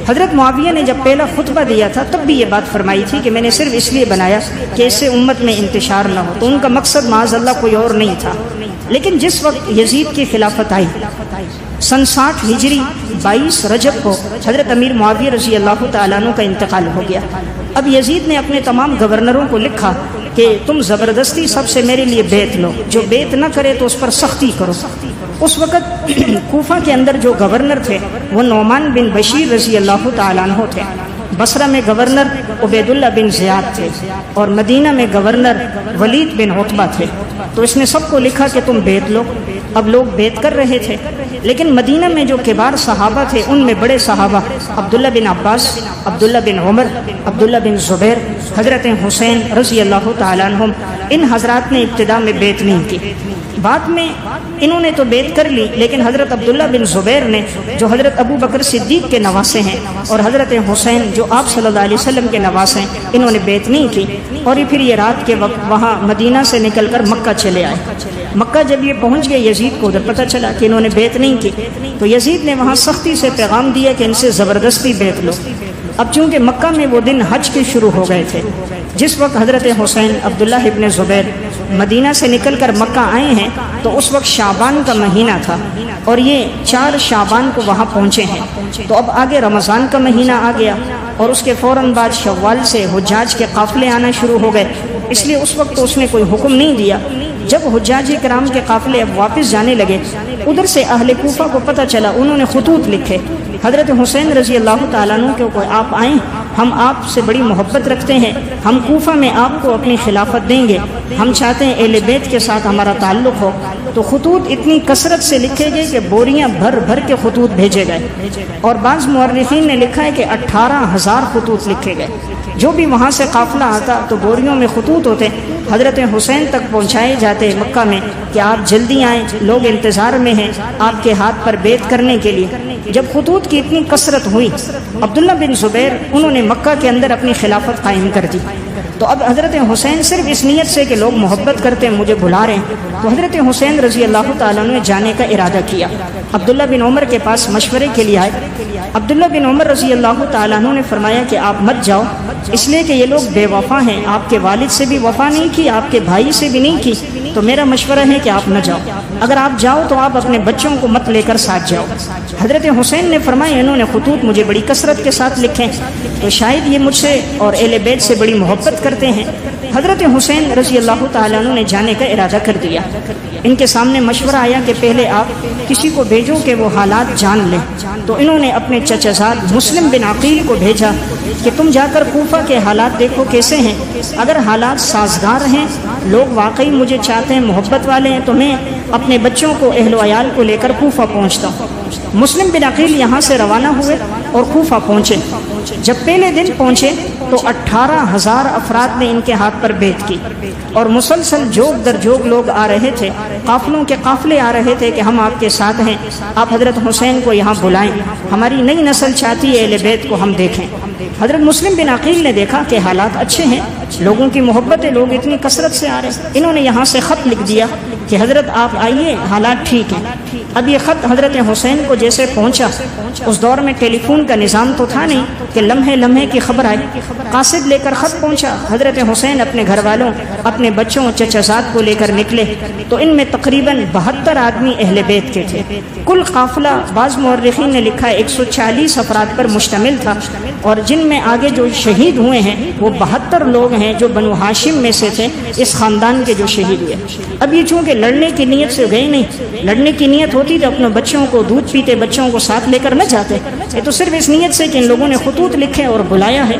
حضرت معاویہ نے جب پہلا خطبہ دیا تھا تب بھی یہ بات فرمائی تھی کہ میں نے صرف اس لیے بنایا کہ اس سے امت میں انتشار نہ ہو، تو ان کا مقصد معاذ اللہ کوئی اور نہیں تھا۔ لیکن جس وقت یزید کی خلافت آئی سن 60 ہجری 22 رجب کو حضرت امیر معاویہ رضی اللہ تعالیٰ عنہ کا انتقال ہو گیا۔ اب یزید نے اپنے تمام گورنروں کو لکھا کہ تم زبردستی سب سے میرے لیے بیعت لو، جو بیعت نہ کرے تو اس پر سختی کرو۔ اس وقت کوفہ کے اندر جو گورنر تھے وہ نعمان بن بشیر رضی اللہ تعالیٰ عنہ تھے، بصرہ میں گورنر عبید اللہ بن زیاد تھے، اور مدینہ میں گورنر ولید بن عتبہ تھے۔ تو اس نے سب کو لکھا کہ تم بیعت لو۔ اب لوگ بیعت کر رہے تھے، لیکن مدینہ میں جو کبار صحابہ تھے ان میں بڑے صحابہ عبداللہ بن عباس، عبداللہ بن عمر، عبداللہ بن زبیر، حضرت حسین رضی اللہ تعالیٰ عنہم، ان حضرات نے ابتدا میں بیعت نہیں کی۔ بعد میں انہوں نے تو بیعت کر لی، لیکن حضرت عبداللہ بن زبیر نے جو حضرت ابو بکر صدیق کے نواسے ہیں، اور حضرت حسین جو آپ صلی اللہ علیہ وسلم کے نواسے ہیں، انہوں نے بیعت نہیں کی، اور پھر یہ رات کے وقت وہاں مدینہ سے نکل کر مکہ چلے آئے۔ مکہ جب یہ پہنچ گئے یزید کو ادھر پتہ چلا کہ انہوں نے بیعت نہیں کی، تو یزید نے وہاں سختی سے پیغام دیا کہ ان سے زبردستی بیعت لو۔ اب چونکہ مکہ میں وہ دن حج کے شروع ہو گئے تھے، جس وقت حضرت حسین عبداللہ ابن زبیر مدینہ سے نکل کر مکہ آئے ہیں تو اس وقت شعبان کا مہینہ تھا، اور یہ 4 شعبان کو وہاں پہنچے ہیں۔ تو اب آگے رمضان کا مہینہ آ گیا، اور اس کے فوراً بعد شوال سے حجاج کے قافلے آنا شروع ہو گئے، اس لیے اس وقت تو اس نے کوئی حکم نہیں دیا۔ جب حجاج کرام کے قافلے اب واپس جانے لگے، ادھر سے اہل کوفہ کو پتہ چلا، انہوں نے خطوط لکھے حضرت حسین رضی اللہ تعالیٰ عنہ کو آپ آئیں ہم آپ سے بڑی محبت رکھتے ہیں، ہم کوفہ میں آپ کو اپنی خلافت دیں گے، ہم چاہتے ہیں اہل بیت کے ساتھ ہمارا تعلق ہو۔ تو خطوط اتنی کثرت سے لکھے گئے کہ بوریاں بھر بھر کے خطوط بھیجے گئے، اور بعض مورخین نے لکھا ہے کہ 18,000 خطوط لکھے گئے۔ جو بھی وہاں سے قافلہ آتا تو بوریوں میں خطوط ہوتے، حضرت حسین تک پہنچائے جاتے مکہ میں کہ آپ جلدی آئیں، لوگ انتظار میں ہیں آپ کے ہاتھ پر بیعت کرنے کے لیے۔ جب خطوط کی اتنی کثرت ہوئی، عبداللہ بن زبیر انہوں نے مکہ کے اندر اپنی خلافت قائم کر دی۔ تو اب حضرت حسین صرف اس نیت سے کہ لوگ محبت کرتے ہیں، مجھے بلا رہے ہیں، تو حضرت حسین رضی اللہ تعالیٰ نے جانے کا ارادہ کیا۔ عبداللہ بن عمر کے پاس مشورے کے لیے آئے۔ عبداللہ بن عمر رضی اللہ تعالیٰ نے فرمایا کہ آپ مت جاؤ، اس لیے کہ یہ لوگ بے وفا ہیں، آپ کے والد سے بھی وفا نہیں کی، آپ کے بھائی سے بھی نہیں کی، تو میرا مشورہ ہے کہ آپ نہ جاؤ، اگر آپ جاؤ تو آپ اپنے بچوں کو مت لے کر ساتھ جاؤ۔ حضرت حسین نے فرمایا انہوں نے خطوط مجھے بڑی کثرت کے ساتھ لکھے، تو شاید یہ مجھ سے اور اہل بیت سے بڑی محبت کرتے ہیں۔ حضرت حسین رضی اللہ تعالیٰ عنہ نے جانے کا ارادہ کر دیا۔ ان کے سامنے مشورہ آیا کہ پہلے آپ کسی کو بھیجو کہ وہ حالات جان لیں، تو انہوں نے اپنے چچا زاد مسلم بن عقیل کو بھیجا کہ تم جا کر کوفہ کے حالات دیکھو کیسے ہیں، اگر حالات سازگار ہیں، لوگ واقعی مجھے چاہتے ہیں، محبت والے ہیں، تو میں اپنے بچوں کو، اہل و عیال کو لے کر کوفہ پہنچتا ہوں۔ مسلم بن عقیل یہاں سے روانہ ہوئے اور کوفہ پہنچے۔ جب پہلے دن پہنچے تو 18,000 افراد نے ان کے ہاتھ پر بیعت کی، اور مسلسل جوگ در جوگ لوگ آ رہے تھے، قافلوں کے قافلے آ رہے تھے کہ ہم آپ کے ساتھ ہیں، آپ حضرت حسین کو یہاں بلائیں، ہماری نئی نسل چاہتی ہے اہل بیت کو ہم دیکھیں۔ حضرت مسلم بن عقیل نے دیکھا کہ حالات اچھے ہیں، لوگوں کی محبت ہے، لوگ اتنی کثرت سے آ رہے ہیں، انہوں نے یہاں سے خط لکھ دیا کہ حضرت آپ آئیے، حالات ٹھیک ہیں۔ اب یہ خط حضرت حسین کو جیسے پہنچا، اس دور میں ٹیلی فون کا نظام تو تھا نہیں کہ لمحے لمحے کی خبر آئی، قاصد لے کر خط پہنچا۔ حضرت حسین اپنے گھر والوں، اپنے بچوں، چچا زاد کو لے کر نکلے، تو ان میں تقریباً 72 آدمی اہل بیت کے تھے۔ کل قافلہ بعض مورخین نے لکھا ہے 140 افراد پر مشتمل تھا، اور جن میں آگے جو شہید ہوئے ہیں وہ 72 لوگ ہیں جو بنو ہاشم میں سے تھے، اس خاندان کے جو شہید ہوئے۔ اب یہ چونکہ لڑنے کی نیت سے گئے نہیں، لڑنے کی نیت ہوتی تو اپنے بچوں کو، دودھ پیتے بچوں کو ساتھ لے کر نہ جاتے، یہ تو صرف اس نیت سے کہ ان لوگوں نے خطوط لکھے اور بلایا ہے۔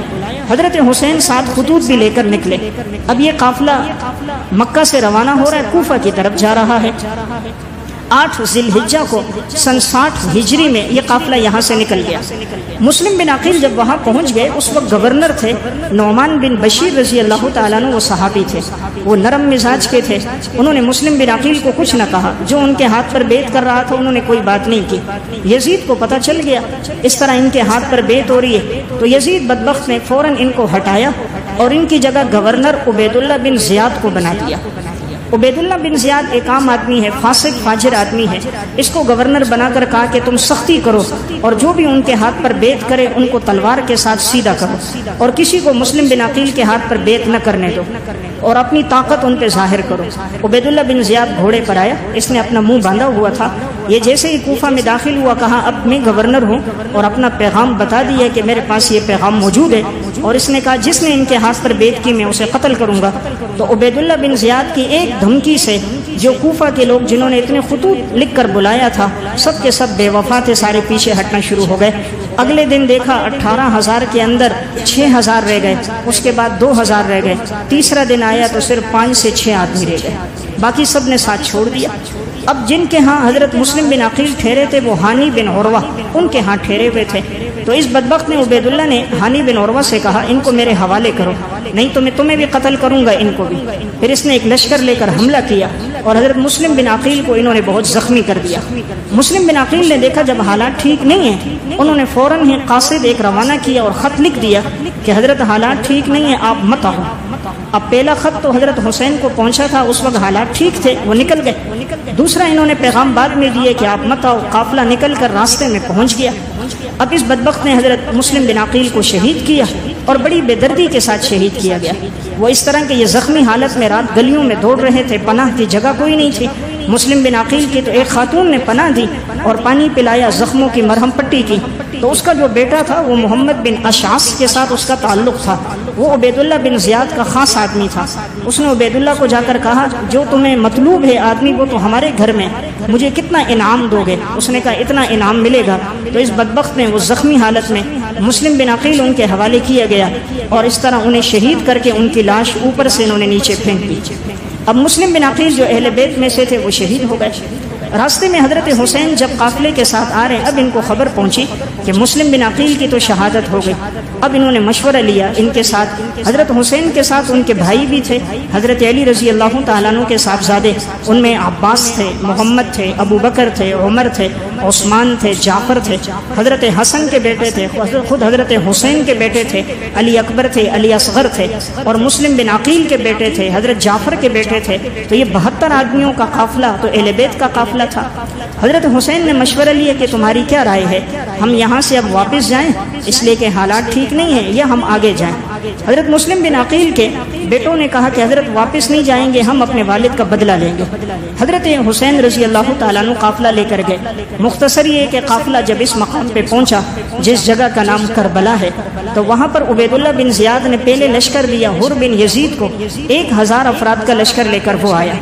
حضرت حسین ساتھ خطوط بھی لے کر نکلے۔ اب یہ قافلہ مکہ سے روانہ ہو رہا ہے، کوفہ کی طرف جا رہا ہے۔ 8 ذی الحجہ کو سن 60 ہجری میں یہ قافلہ یہاں سے نکل گیا۔ مسلم بن عقیل جب وہاں پہنچ گئے، اس وقت گورنر تھے نعمان بن بشیر رضی اللہ تعالیٰ عنہ، وہ صحابی تھے، وہ نرم مزاج کے تھے۔ انہوں نے مسلم بن عقیل کو کچھ نہ کہا، جو ان کے ہاتھ پر بیعت کر رہا تھا انہوں نے کوئی بات نہیں کی۔ یزید کو پتہ چل گیا اس طرح ان کے ہاتھ پر بیعت ہو رہی ہے، تو یزید بدبخت نے فوراً ان کو ہٹایا اور ان کی جگہ گورنر عبید اللہ بن زیاد کو بنا دیا۔ عبید اللہ بن زیاد ایک عام آدمی ہے، فاسق فاجر آدمی ہے، اس کو گورنر بنا کر کہا کہ تم سختی کرو اور جو بھی ان کے ہاتھ پر بیعت کرے ان کو تلوار کے ساتھ سیدھا کرو، اور کسی کو مسلم بن عقیل کے ہاتھ پر بیعت نہ کرنے دو، اور اپنی طاقت ان پہ ظاہر کرو۔ عبید اللہ بن زیاد گھوڑے پر آیا، اس نے اپنا منہ باندھا ہوا تھا، یہ جیسے ہی کوفہ میں داخل ہوا کہا اب میں گورنر ہوں، اور اپنا پیغام بتا دیا کہ میرے پاس یہ پیغام موجود ہے، اور اس نے کہا جس نے ان کے ہاتھ پر بیعت کی میں اسے قتل کروں گا۔ تو عبید اللہ بن زیاد کی ایک دھمکی سے جو کوفہ کے لوگ جنہوں نے اتنے خطوط لکھ کر بلایا تھا سب کے سب بے وفا تھے، سارے پیچھے ہٹنا شروع ہو گئے۔ اگلے دن دیکھا 18,000 کے اندر 6,000 رہ گئے، اس کے بعد 2,000 رہ گئے، تیسرا دن آیا تو صرف 5 سے 6 آدمی رہ گئے، باقی سب نے ساتھ چھوڑ دیا۔ اب جن کے ہاں حضرت مسلم بن عقیل ٹھہرے تھے وہ ہانی بن عروہ ان کے ہاں ٹھہرے ہوئے تھے، تو اس بدبخت نے عبید اللہ نے ہانی بن عروہ سے کہا ان کو میرے حوالے کرو، نہیں تو میں تمہیں بھی قتل کروں گا، ان کو بھی۔ پھر اس نے ایک لشکر لے کر حملہ کیا اور حضرت مسلم بن عقیل کو انہوں نے بہت زخمی کر دیا۔ مسلم بن عقیل نے دیکھا جب حالات ٹھیک نہیں ہیں، انہوں نے فوراً ہی قاصد ایک روانہ کیا اور خط لکھ دیا کہ حضرت حالات ٹھیک نہیں ہیں، آپ مت آؤ۔ اب پہلا خط تو حضرت حسین کو پہنچا تھا، اس وقت حالات ٹھیک تھے، وہ نکل گئے۔ دوسرا انہوں نے پیغام بعد میں دیے کہ آپ مت آؤ، قافلہ نکل کر راستے میں پہنچ گیا۔ اب اس بدبخت نے حضرت مسلم بن عقیل کو شہید کیا اور بڑی بے دردی کے ساتھ شہید کیا گیا۔ وہ اس طرح کہ یہ زخمی حالت میں رات گلیوں میں دوڑ رہے تھے، پناہ کی جگہ کوئی نہیں تھی۔ مسلم بن عقیل کی تو ایک خاتون نے پناہ دی اور پانی پلایا، زخموں کی مرہم پٹی کی، تو اس کا جو بیٹا تھا وہ محمد بن اشعث کے ساتھ اس کا تعلق تھا، وہ عبید اللہ بن زیاد کا خاص آدمی تھا۔ اس نے عبید اللہ کو جا کر کہا جو تمہیں مطلوب ہے آدمی وہ تو ہمارے گھر میں، مجھے کتنا انعام دو گے؟ اس نے کہا اتنا انعام ملے گا۔ تو اس بدبخت نے وہ زخمی حالت میں مسلم بن عقیل ان کے حوالے کیا گیا اور اس طرح انہیں شہید کر کے ان کی لاش اوپر سے انہوں نے نیچے پھینک دی۔ اب مسلم بن عقیل جو اہل بیت میں سے تھے وہ شہید ہو گئے۔ راستے میں حضرت حسین جب قافلے کے ساتھ آ رہے ہیں، اب ان کو خبر پہنچی کہ مسلم بن عقیل کی تو شہادت ہو گئی۔ اب انہوں نے مشورہ لیا، ان کے ساتھ حضرت حسین کے ساتھ ان کے بھائی بھی تھے، حضرت علی رضی اللہ تعالیٰ عنہ کے صاحبزادے، ان میں عباس تھے، محمد تھے، ابو بکر تھے، عمر تھے، عثمان تھے، جعفر تھے، حضرت حسن کے بیٹے تھے، خود حضرت حسین کے بیٹے تھے، علی اکبر تھے، علی اصغر تھے، اور مسلم بن عقیل کے بیٹے تھے، حضرت جعفر کے بیٹے تھے۔ تو یہ 72 آدمیوں کا قافلہ تو اہل بیت کا قافلہ تھا۔ حضرت حسین نے مشورہ لیا کہ تمہاری کیا رائے ہے، ہم یہاں سے اب واپس جائیں اس لیے کہ حالات ٹھیک نہیں ہیں، یا ہم آگے جائیں؟ حضرت مسلم بن عقیل کے بیٹوں نے کہا کہ حضرت واپس نہیں جائیں گے، ہم اپنے والد کا بدلہ لیں گے۔ حضرت حسین رضی اللہ تعالیٰ عنہ قافلہ لے کر گئے۔ مختصر یہ کہ قافلہ جب اس مقام پہ پہنچا جس جگہ کا نام کربلا ہے، تو وہاں پر عبید اللہ بن زیاد نے پہلے لشکر دیا حر بن یزید کو، 1000 افراد کا لشکر لے کر وہ آیا،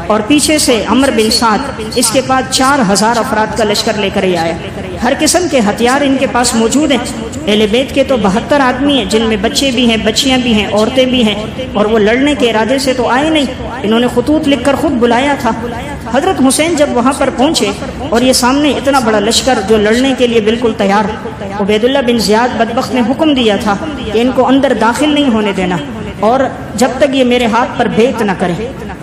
اور پیچھے سے عمر بن سعد، اس کے بعد 4000 افراد کا لشکر لے کر ہی آیا۔ ہر قسم کے ہتھیار ان کے پاس موجود ہیں۔ اہل بیت کے تو 72 آدمی ہیں، جن میں بچے بھی ہیں، بچیاں بھی ہیں، عورتیں بھی ہیں، اور وہ لڑنے کے ارادے سے تو آئے نہیں، انہوں نے خطوط لکھ کر خود بلایا تھا۔ حضرت حسین جب وہاں پر پہنچے اور یہ سامنے اتنا بڑا لشکر جو لڑنے کے لیے بالکل تیار، عبید اللہ بن زیاد بدبخت نے حکم دیا تھا کہ ان کو اندر داخل نہیں ہونے دینا، اور جب تک یہ میرے ہاتھ پر بیعت نہ کریں۔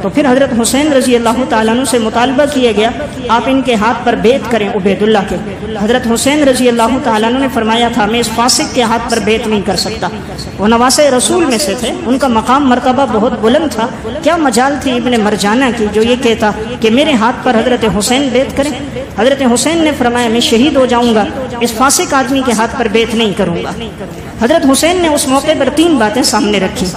تو پھر حضرت حسین رضی اللہ تعالیٰ عنہ سے مطالبہ کیا گیا آپ ان کے ہاتھ پر بیعت کریں عبید اللہ کے۔ حضرت حسین رضی اللہ تعالیٰ عنہ نے فرمایا تھا میں اس فاسق کے ہاتھ پر بیعت نہیں کر سکتا، وہ نواسے رسول میں سے تھے، ان کا مقام مرتبہ بہت بلند تھا، کیا مجال تھی ابن مرجانہ کی جو یہ کہتا کہ میرے ہاتھ پر حضرت حسین بیعت کریں۔ حضرت حسین نے فرمایا میں شہید ہو جاؤں گا، اس فاسق آدمی کے ہاتھ پر بیعت نہیں کروں گا۔ حضرت حسین نے اس موقع پر 3 باتیں سامنے رکھی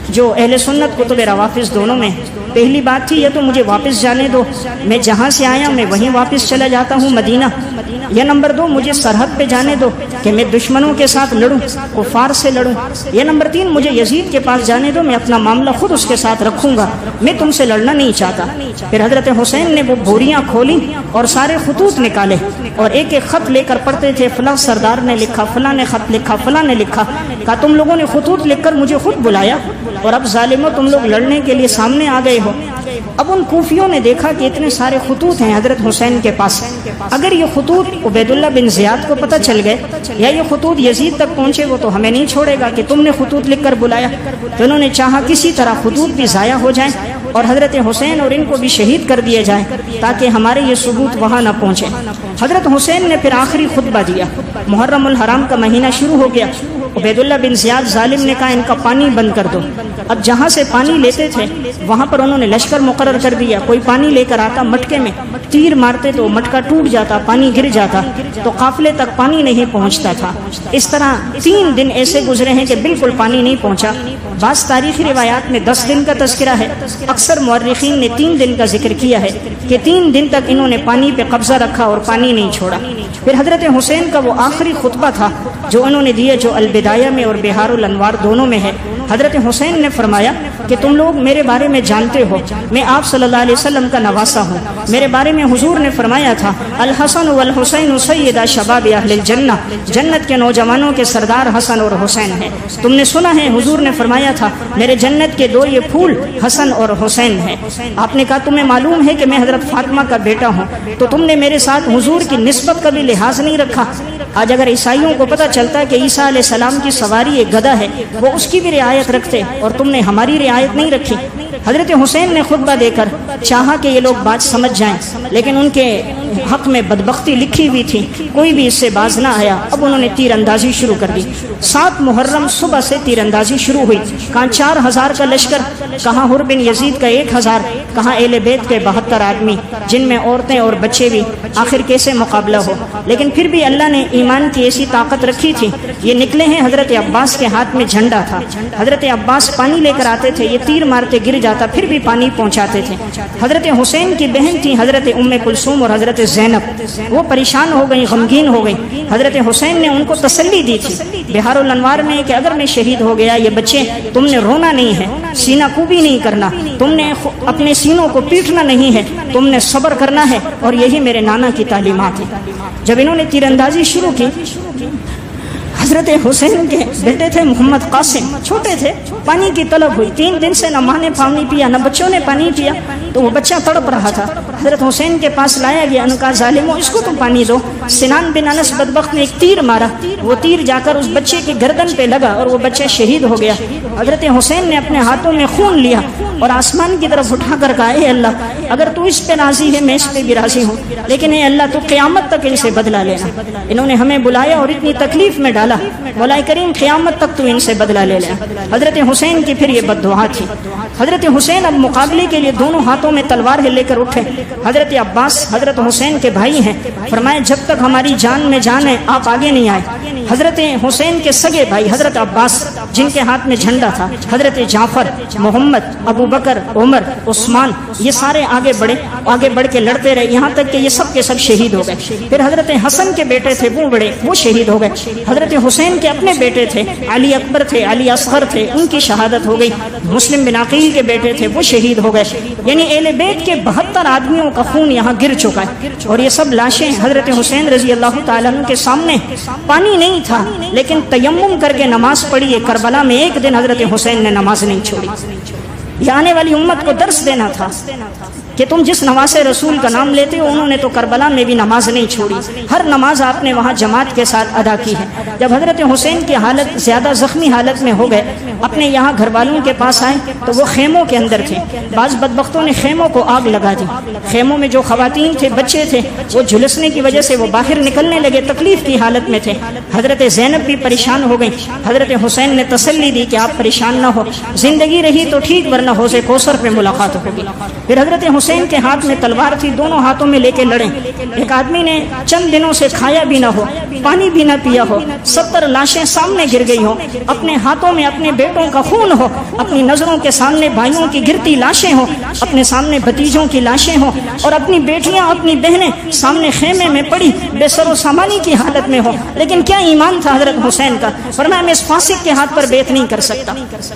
جو اہل سنت کتب روافض دونوں میں۔ پہلی بات تھی یا تو مجھے واپس جانے دو، میں جہاں سے آیا میں وہیں واپس چلا جاتا ہوں مدینہ، یا نمبر 2 مجھے سرحد پہ جانے دو کہ میں دشمنوں کے ساتھ لڑوں، کفار سے لڑوں، یا نمبر 3 مجھے یزید کے پاس جانے دو، میں اپنا معاملہ خود اس کے ساتھ رکھوں گا، میں تم سے لڑنا نہیں چاہتا۔ پھر حضرت حسین نے وہ بوریاں کھولی اور سارے خطوط نکالے اور ایک ایک خط لے کر پڑھتے تھے، فلاں سردار نے لکھا، فلاں نے خط لکھا، فلاں نے لکھا، کہا تم لوگوں نے خطوط لکھ کر مجھے خود بلایا اور اب ظالموں تم لوگ لڑنے کے لیے سامنے آ گئے ہو۔ اب ان کوفیوں نے دیکھا کہ اتنے سارے خطوط ہیں حضرت حسین کے پاس، اگر یہ خطوط عبید اللہ بن زیاد کو پتہ چل گئے یا یہ خطوط یزید تک پہنچے وہ تو ہمیں نہیں چھوڑے گا کہ تم نے خطوط لکھ کر بلایا۔ تو انہوں نے چاہا کسی طرح خطوط بھی ضائع ہو جائیں اور حضرت حسین اور ان کو بھی شہید کر دیا جائے تاکہ ہمارے یہ ثبوت وہاں نہ پہنچے۔ حضرت حسین نے پھر آخری خطبہ دیا، محرم الحرام کا مہینہ شروع ہو گیا، عبید اللہ بن زیاد ظالم نے کہا ان کا پانی بند کر دو۔ اب جہاں سے پانی لیتے تھے وہاں پر انہوں نے لشکر مقرر کر دیا، کوئی پانی لے کر آتا مٹکے میں تیر مارتے تو مٹکا ٹوٹ جاتا، پانی گر جاتا، تو قافلے تک پانی نہیں پہنچتا تھا۔ اس طرح 3 دن ایسے گزرے ہیں کہ بالکل پانی نہیں پہنچا۔ بعض تاریخی روایات میں 10 دن کا تذکرہ ہے، اکثر مورخین نے 3 دن کا ذکر کیا ہے کہ 3 دن تک انہوں نے پانی پہ قبضہ رکھا اور پانی نہیں چھوڑا۔ پھر حضرت حسین کا وہ آخری خطبہ تھا جو انہوں نے دیا، جو البدایہ میں اور بہار الانوار دونوں میں ہے۔ حضرت حسین نے فرمایا کہ تم لوگ میرے بارے میں جانتے ہو میں آپ صلی اللہ علیہ وسلم کا نواسہ ہوں، میرے بارے میں حضور نے فرمایا تھا الحسن والحسین سیدا شباب اہل الجنہ، جنت کے نوجوانوں کے سردار حسن اور حسین ہیں۔ تم نے سنا ہے حضور نے فرمایا تھا میرے جنت کے 2 یہ پھول حسن اور حسین ہیں۔ آپ نے کہا تمہیں معلوم ہے کہ میں حضرت فاطمہ کا بیٹا ہوں، تو تم نے میرے ساتھ حضور کی نسبت کا بھی لحاظ نہیں رکھا۔ آج اگر عیسائیوں کو پتہ چلتا ہے کہ عیسیٰ علیہ السلام کی سواری ایک گدھا ہے وہ اس کی بھی رعایت رکھتے اور تم نے ہماری رعایت نہیں رکھی۔ حضرت حسین نے خطبہ دے کر چاہا کہ یہ لوگ بات سمجھ جائیں، لیکن ان کے حق میں بدبختی لکھی ہوئی تھی، کوئی بھی اس سے باز نہ آیا۔ اب انہوں نے تیر اندازی شروع کر دی۔ 7 محرم صبح سے تیر اندازی شروع ہوئی، کہاں 4000 کا لشکر، کہاں حر بن یزید کا 1000، کہاں اہل بیت کے 72 آدمی جن میں عورتیں اور بچے بھی۔ آخر کیسے مقابلہ ہو؟ لیکن پھر بھی اللہ نے ایمان کی ایسی طاقت رکھی تھی۔ یہ نکلے ہیں، حضرت عباس کے ہاتھ میں جھنڈا تھا، حضرت عباس پانی لے کر آتے تھے، یہ تیر مارتے گر جاتے جاتا پھر بھی پانی پہنچاتے تھے۔ حضرت حسین کی بہن تھی حضرت ام کلثوم اور حضرت زینب، وہ پریشان ہو گئی، غمگین ہو گئی۔ حضرت حسین نے ان کو تسلی دی تھی بہار الانوار میں کہ اگر میں شہید ہو گیا، یہ بچے تم نے رونا نہیں ہے، سینہ کوبی نہیں کرنا، تم نے اپنے سینوں کو پیٹنا نہیں ہے، تم نے صبر کرنا ہے، اور یہی میرے نانا کی تعلیمات ہیں۔ جب انہوں نے تیر اندازی شروع کی، حضرت حسین کے بیٹے تھے محمد قاسم، چھوٹے تھے، پانی کی طلب ہوئی، 3 دن سے نہ ماں نے پانی پیا نہ بچوں نے پانی پیا، تو وہ بچہ تڑپ رہا تھا۔ حضرت حسین کے پاس لایا گیا، ان کا ظالمو اس کو تو پانی دو۔ سنان بن انس بدبخت نے ایک تیر مارا، وہ تیر جا کر اس بچے کی گردن پہ لگا اور وہ بچہ شہید ہو گیا۔ حضرت حسین نے اپنے ہاتھوں میں خون لیا اور آسمان کی طرف اٹھا کر کہا، اے اللہ اگر تو اس پہ راضی ہے میں اس پہ بھی راضی ہوں، لیکن اے اللہ تو قیامت تک ان سے بدلہ لینا۔ انہوں نے ہمیں بلایا اور اتنی تکلیف میں ڈالا، مولا کریم قیامت تک تو ان سے بدلہ لے لے۔ حضرت حسین کی پھر یہ بد دعا تھی۔ حضرت حسین اب مقابلے کے لیے دونوں ہاتھوں میں تلوار لے کر اٹھے۔ حضرت عباس حضرت حسین کے بھائی ہیں، فرمایا جب تک ہماری جان میں جان ہے آپ آگے نہیں آئے۔ حضرت حسین کے سگے بھائی حضرت عباس جن کے ہاتھ میں جھنڈا تھا، حضرت جعفر، محمد، ابو بکر، عمر، عثمان، یہ سارے آگے بڑھ کے لڑتے رہے، یہاں تک کہ یہ سب کے سب شہید ہو گئے۔ پھر حضرت حسن کے بیٹے تھے وہ شہید ہو گئے۔ حضرت حسین کے اپنے بیٹے تھے، علی اکبر تھے، علی اصغر تھے، ان کی شہادت ہو گئی۔ مسلم بن عقیل کے بیٹے تھے، وہ شہید ہو گئے۔ یعنی اہل بیت کے 72 آدمیوں کا خون یہاں گر چکا ہے، اور یہ سب لاشیں حضرت حسین رضی اللہ تعالیٰ عنہ کے سامنے۔ پانی نہیں تھا لیکن تیمم کر کے نماز پڑھی ہے۔ کربلا میں ایک دن حضرت حسین نے نماز نہیں چھوڑی۔ یہ آنے والی امت کو درس دینا تھا کہ تم جس نواز رسول کا نام لیتے ہو، انہوں نے تو کربلا میں بھی نماز نہیں چھوڑی، ہر نماز آپ نے وہاں جماعت کے ساتھ ادا کی ہے۔ جب حضرت حسین کی حالت زیادہ زخمی حالت میں ہو گئے، اپنے یہاں گھر والوں کے پاس آئے تو وہ خیموں کے اندر تھے۔ بعض بدبختوں نے خیموں کو آگ لگا دی، خیموں میں جو خواتین تھے، بچے تھے، وہ جھلسنے کی وجہ سے وہ باہر نکلنے لگے، تکلیف کی حالت میں تھے۔ حضرت زینب بھی پریشان ہو گئی۔ حضرت حسین نے تسلی دی کہ آپ پریشان نہ ہو، زندگی رہی تو ٹھیک ورنہ حوض کوثر پہ ملاقات ہوگی۔ پھر حضرت حسین کے ہاتھ میں تلوار تھی، دونوں ہاتھوں میں لے کے لڑے۔ ایک آدمی نے چند دنوں سے کھایا بھی نہ ہو، پانی بھی نہ پیا ہو، 70 لاشیں سامنے گر گئی ہوں، اپنے ہاتھوں میں اپنے بیٹوں کا خون ہو، اپنی نظروں کے سامنے بھائیوں کی گرتی لاشیں ہوں، اپنے سامنے بھتیجوں کی لاشیں ہوں، اور اپنی بیٹیاں اپنی بہنیں سامنے خیمے میں پڑی بے سر و سامانی کی حالت میں ہو۔ لیکن کیا ایمان تھا حضرت حسین کا، فرمایا میں اس فاسق کے ہاتھ پر بیعت نہیں کر سکتا،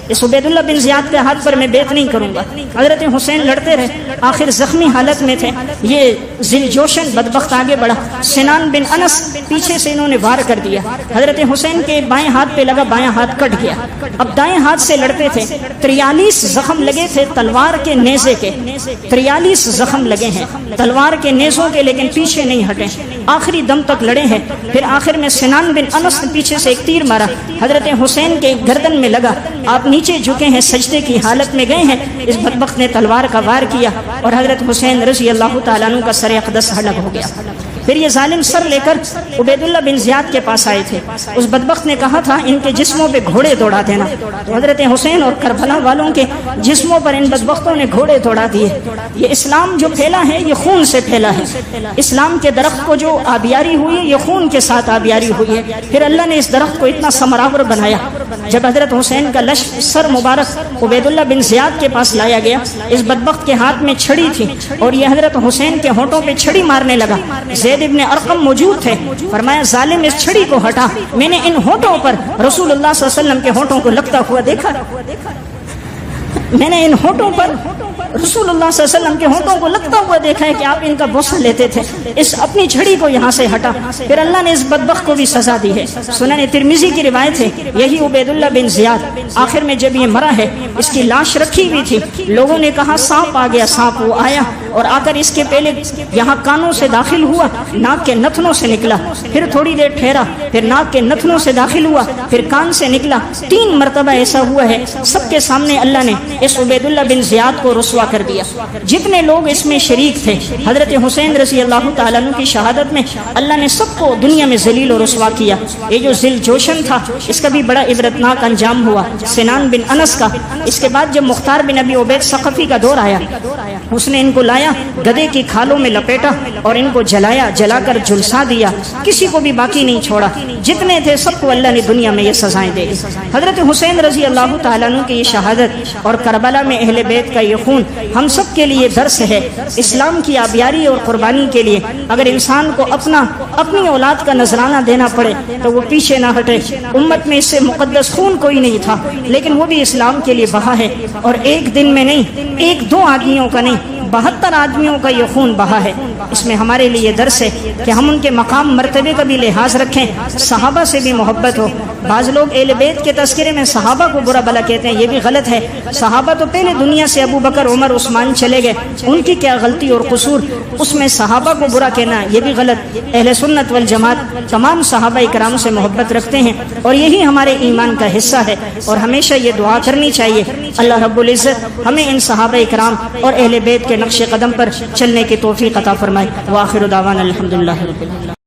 اس عبید اللہ بن زیاد کے ہاتھ پر میں بیعت نہیں کروں گا۔ حضرت حسین لڑتے رہے، آخر زخمی حالت میں تھے۔ یہ ذل جوشن بدبخت آگے بڑھا، سنان بن انس پیچھے سے انہوں نے وار کر دیا، حضرت حسین کے بائیں ہاتھ پہ لگا، بائیں ہاتھ کٹ گیا۔ اب دائیں ہاتھ سے لڑتے تھے، 43 زخم لگے تھے تلوار کے نیزے کے، 43 زخم لگے ہیں تلوار کے نیزوں کے، لیکن پیچھے نہیں ہٹے، آخری دم تک لڑے ہیں۔ پھر آخر میں سنان بن انس نے پیچھے سے ایک تیر مارا، حضرت حسین کے گردن میں لگا، آپ نیچے جھکے ہیں، سجدے کی حالت میں گئے ہیں، اس بدبخت نے تلوار کا وار کیا اور حضرت حسین رضی اللہ تعالیٰ عنہ کا سر اقدس ہلک ہو گیا۔ پھر یہ ظالم سر لے کر عبید اللہ بن زیاد کے پاس آئے تھے۔ اس بدبخت نے کہا تھا ان کے جسموں پہ گھوڑے دوڑا دینا، تو حضرت حسین اور کربلا والوں کے جسموں پر ان بدبختوں نے گھوڑے دوڑا دیے۔ یہ اسلام جو پھیلا ہے یہ خون سے پھیلا ہے، اسلام کے درخت کو جو آبیاری ہوئی ہے یہ خون کے ساتھ آبیاری ہوئی ہے۔ پھر اللہ نے اس درخت کو اتنا ثمرآور بنایا۔ جب حضرت حسین کا سر مبارک عبید اللہ بن زیاد کے پاس لایا گیا، اس بدبخت کے ہاتھ میں چھڑی تھی اور یہ حضرت حسین کے ہونٹوں پہ چھڑی مارنے لگا۔ زید ابن ارقم موجود تھے، فرمایا ظالم اس چھڑی کو ہٹا، میں نے ان ہونٹوں پر رسول اللہ صلی اللہ علیہ وسلم کے ہونٹوں کو لگتا ہوا دیکھا، میں نے ان ہونٹوں پر رسول اللہ صلی اللہ علیہ وسلم کے ہونٹوں کو لگتا ہوا دیکھا ہے کہ آپ ان کا بوسہ لیتے تھے، اس اپنی چھڑی کو یہاں سے ہٹا۔ پھر اللہ نے اس بدبخت کو بھی سزا دی ہے۔ سنن ترمذی کی روایت ہے، یہی عبید اللہ بن زیاد آخر میں جب یہ مرا ہے، اس کی لاش رکھی ہوئی تھی، لوگوں نے کہا سانپ آ گیا، سانپ وہ آیا اور آ کر اس کے پہلے یہاں کانوں سے داخل ہوا، ناک کے نتنوں سے نکلا، پھر تھوڑی دیر ٹھہرا، پھر ناک کے نتنوں سے داخل ہوا، پھر کان سے نکلا، 3 مرتبہ ایسا ہوا ہے۔ سب کے سامنے اللہ نے اس عبید اللہ بن زیاد کو رسوا کر دیا۔ جتنے لوگ اس میں شریک تھے حضرت حسین رضی اللہ تعالیٰ عنہ کی شہادت میں، اللہ نے سب کو دنیا میں ذلیل و رسوا کیا۔ یہ جو ذل جوشن تھا اس کا بھی بڑا عبرتناک انجام ہوا، سنان بن انس کا۔ اس کے بعد جب مختار بن ابی عبید ثقفی کا دور آیا، اس نے ان کو لایا، گدھے کی کھالوں میں لپیٹا اور ان کو جلایا، جلا کر جھلسا دیا، کسی کو بھی باقی نہیں چھوڑا، جتنے تھے سب کو اللہ نے دنیا میں یہ سزائیں دے دی۔ حضرت حسین رضی اللہ تعالیٰ عنہ کی یہ شہادت اور کربلا میں اہل بیت کا یہ خون ہم سب کے لیے درس ہے اسلام کی آبیاری اور قربانی کے لیے۔ اگر انسان کو اپنی اولاد کا نذرانہ دینا پڑے تو وہ پیچھے نہ ہٹے۔ امت میں اس سے مقدس خون کوئی نہیں تھا، لیکن وہ بھی اسلام کے لیے بہا ہے، اور ایک دن میں نہیں، ایک دو آدمیوں کا نہیں، 72 آدمیوں کا یہ خون بہا ہے۔ اس میں ہمارے لیے درس ہے کہ ہم ان کے مقام مرتبے کا بھی لحاظ رکھیں، صحابہ سے بھی محبت ہو۔ بعض لوگ اہل بیت کے تذکرے میں صحابہ کو برا بھلا کہتے ہیں، یہ بھی غلط ہے۔ صحابہ تو پہلے دنیا سے ابو بکر، عمر، عثمان چلے گئے، ان کی کیا غلطی اور قصور، اس میں صحابہ کو برا کہنا یہ بھی غلط۔ اہل سنت والجماعت تمام صحابہ کرام سے محبت رکھتے ہیں، اور یہی ہمارے ایمان کا حصہ ہے، اور ہمیشہ یہ دعا کرنی چاہیے اللہ رب العزت ہمیں ان صحابہ کرام اور اہل بیت کے نقش قدم پر چلنے کی توفیق عطا فرمائے۔ وآخر دعوانا الحمدللہ رب العالمین۔